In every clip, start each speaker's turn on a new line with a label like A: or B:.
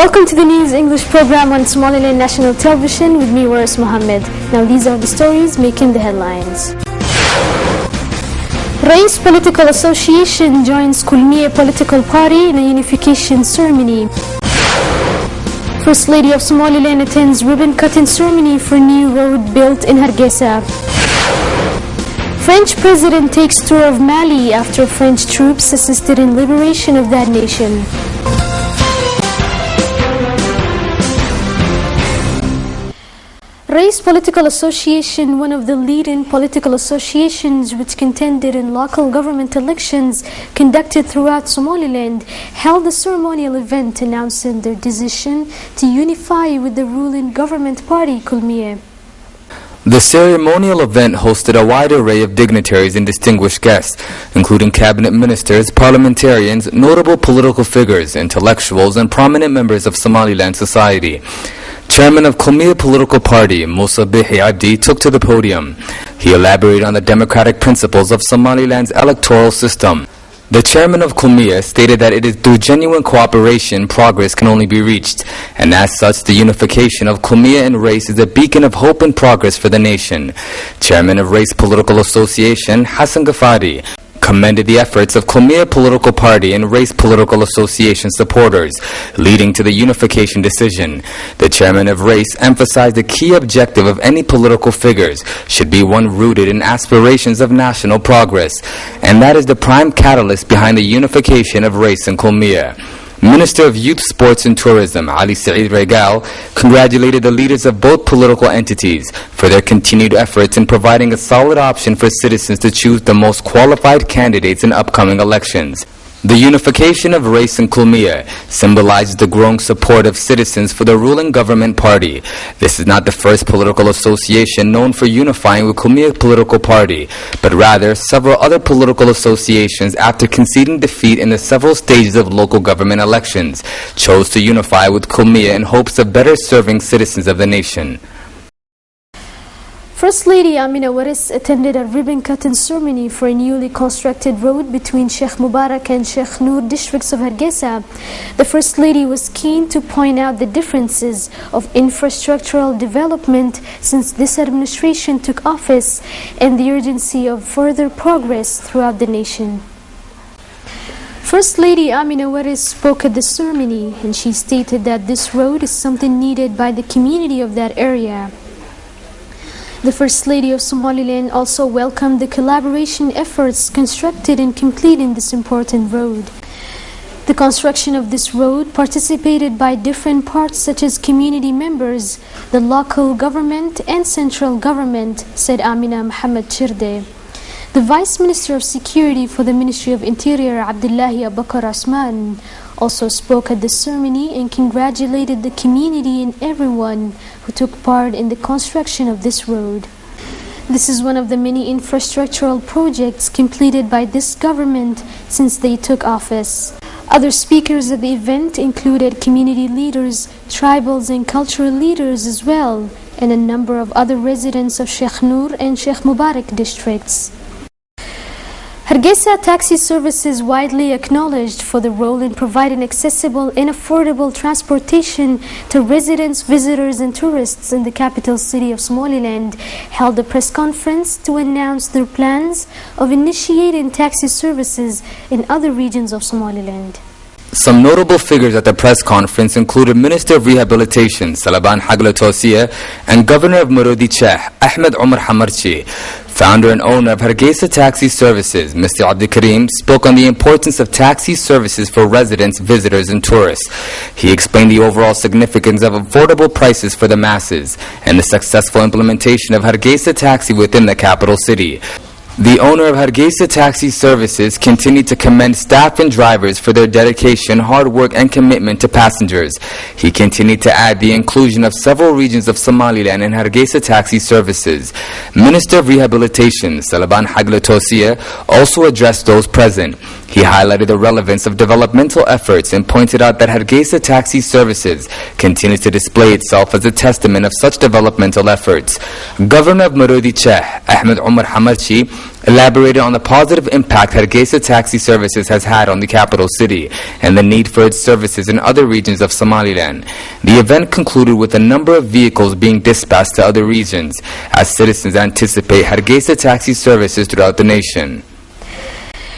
A: Welcome to the News English program on Somaliland National Television with me, Waris Mohammed. Now these are the stories making the headlines. Race Political Association joins Kulmiya political party in a unification ceremony. First Lady of Somaliland attends ribbon cutting ceremony for new road built in Hargeisa. French President takes tour of Mali after French troops assisted in liberation of that nation. Race Political Association, one of the leading political associations which contended in local government elections conducted throughout Somaliland, held a ceremonial event announcing their decision to unify with the ruling government party, Kulmiya.
B: The ceremonial event hosted a wide array of dignitaries and distinguished guests, including cabinet ministers, parliamentarians, notable political figures, intellectuals, and prominent members of Somaliland society. Chairman of Kulmiya political party, Musa Bihi Abdi, took to the podium. He elaborated on the democratic principles of Somaliland's electoral system. The chairman of Kulmiya stated that it is through genuine cooperation progress can only be reached, and as such the unification of Kulmiya and race is a beacon of hope and progress for the nation. Chairman of Race Political Association, Hassan Ghaffari, commended the efforts of Kulmiya political party and Race Political Association supporters, leading to the unification decision. The chairman of Race emphasized the key objective of any political figures should be one rooted in aspirations of national progress, and that is the prime catalyst behind the unification of Race and Kulmiya. Minister of Youth, Sports and Tourism, Ali Saeed Regal, congratulated the leaders of both political entities for their continued efforts in providing a solid option for citizens to choose the most qualified candidates in upcoming elections. The unification of Race and Kulmiya symbolizes the growing support of citizens for the ruling government party. This is not the first political association known for unifying with Kulmiya political party, but rather several other political associations, after conceding defeat in the several stages of local government elections, chose to unify with Kulmiya in hopes of better serving citizens of the nation.
A: First Lady Amina Waris attended a ribbon-cutting ceremony for a newly constructed road between Sheikh Mubarak and Sheikh Noor districts of Hargeisa. The First Lady was keen to point out the differences of infrastructural development since this administration took office and the urgency of further progress throughout the nation. First Lady Amina Waris spoke at the ceremony, and she stated that this road is something needed by the community of that area. The First Lady of Somaliland also welcomed the collaboration efforts constructed in completing this important road. The construction of this road participated by different parts such as community members, the local government and central government, said Amina Muhammad Chirde. The Vice Minister of Security for the Ministry of Interior, Abdullahi Abakar Osman, also spoke at the ceremony and congratulated the community and everyone who took part in the construction of this road. This is one of the many infrastructural projects completed by this government since they took office. Other speakers at the event included community leaders, tribals and cultural leaders as well, and a number of other residents of Sheikh Noor and Sheikh Mubarak districts. Hargeisa taxi service is widely acknowledged for the role in providing accessible and affordable transportation to residents, visitors and tourists in the capital city of Somaliland, held a press conference to announce their plans of initiating taxi services in other regions of Somaliland.
B: Some notable figures at the press conference included Minister of Rehabilitation, Salaban Hagla Tosia, and Governor of Marodi Cheh, Ahmed Omar Hamarchi. Founder and owner of Hargeisa Taxi Services, Mr. Abdi Karim, spoke on the importance of taxi services for residents, visitors, and tourists. He explained the overall significance of affordable prices for the masses and the successful implementation of Hargeisa Taxi within the capital city. The owner of Hargeisa Taxi Services continued to commend staff and drivers for their dedication, hard work, and commitment to passengers. He continued to add the inclusion of several regions of Somaliland in Hargeisa Taxi Services. Minister of Rehabilitation, Salaban Hagla Tosia, also addressed those present. He highlighted the relevance of developmental efforts and pointed out that Hargeisa Taxi Services continues to display itself as a testament of such developmental efforts. Governor of Marodi Cheh, Ahmed Omar Hamarchi, elaborated on the positive impact Hargeisa taxi services has had on the capital city and the need for its services in other regions of Somaliland. The event concluded with a number of vehicles being dispatched to other regions as citizens anticipate Hargeisa taxi services throughout the nation.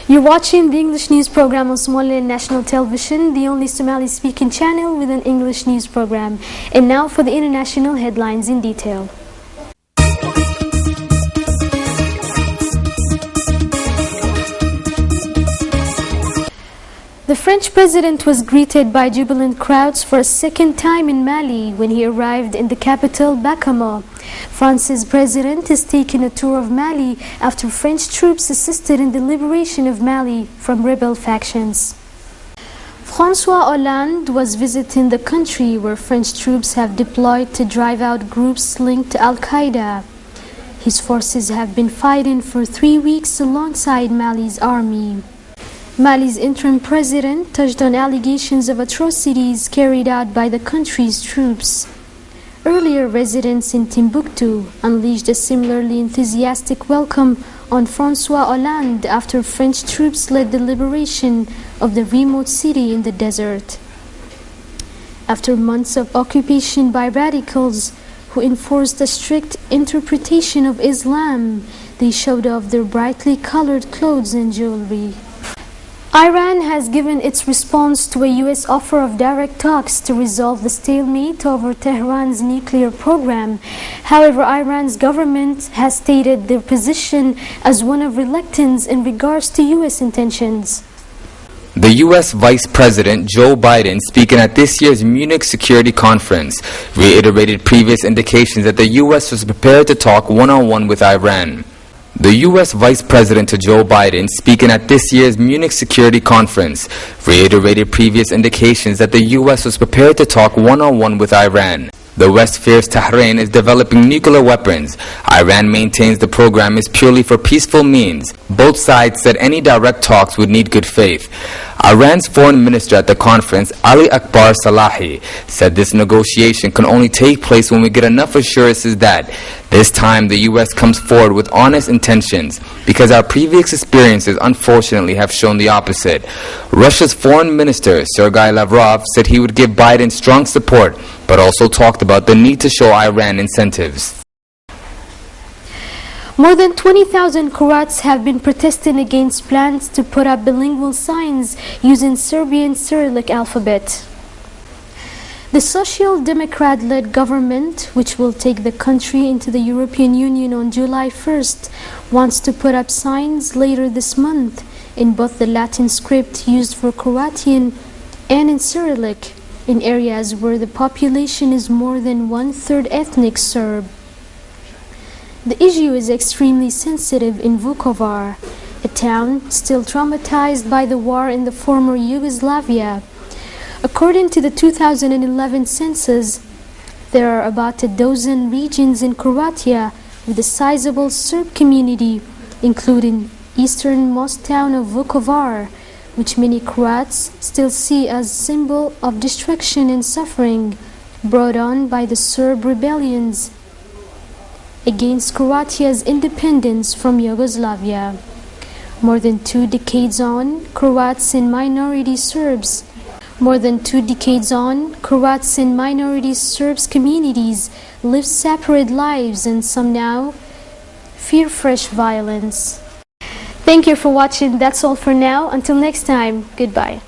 A: You're watching the English news program on Somaliland National Television, the only Somali-speaking channel with an English news program. And now for the international headlines in detail. The French president was greeted by jubilant crowds for a second time in Mali when he arrived in the capital, Bamako. France's president is taking a tour of Mali after French troops assisted in the liberation of Mali from rebel factions. François Hollande was visiting the country where French troops have deployed to drive out groups linked to Al-Qaeda. His forces have been fighting for 3 weeks alongside Mali's army. Mali's interim president touched on allegations of atrocities carried out by the country's troops. Earlier, residents in Timbuktu unleashed a similarly enthusiastic welcome on François Hollande after French troops led the liberation of the remote city in the desert. After months of occupation by radicals who enforced a strict interpretation of Islam, they showed off their brightly colored clothes and jewelry. Iran has given its response to a U.S. offer of direct talks to resolve the stalemate over Tehran's nuclear program. However, Iran's government has stated their position as one of reluctance in regards to U.S. intentions.
B: The U.S. Vice President Joe Biden, speaking at this year's Munich Security Conference, reiterated previous indications that the U.S. was prepared to talk one-on-one with Iran. The U.S. Vice President Joe Biden, speaking at this year's Munich Security Conference, reiterated previous indications that the U.S. was prepared to talk one-on-one with Iran. The West fears Tehran is developing nuclear weapons. Iran maintains the program is purely for peaceful means. Both sides said any direct talks would need good faith. Iran's foreign minister at the conference, Ali Akbar Salahi, said this negotiation can only take place when we get enough assurances that this time the U.S. comes forward with honest intentions, because our previous experiences unfortunately have shown the opposite. Russia's foreign minister, Sergei Lavrov, said he would give Biden strong support, but also talked about the need to show Iran incentives.
A: More than 20,000 Croats have been protesting against plans to put up bilingual signs using Serbian Cyrillic alphabet. The Social Democrat-led government, which will take the country into the European Union on July 1st, wants to put up signs later this month in both the Latin script used for Croatian and in Cyrillic in areas where the population is more than one-third ethnic Serb. The issue is extremely sensitive in Vukovar, a town still traumatized by the war in the former Yugoslavia. According to the 2011 census, there are about a dozen regions in Croatia with a sizable Serb community, including easternmost town of Vukovar, which many Croats still see as a symbol of destruction and suffering brought on by the Serb rebellions against Croatia's independence from Yugoslavia. More than 2 decades on, Croats and minority Serbs communities live separate lives, and some now fear fresh violence. Thank you for watching. That's all for now. Until next time, goodbye.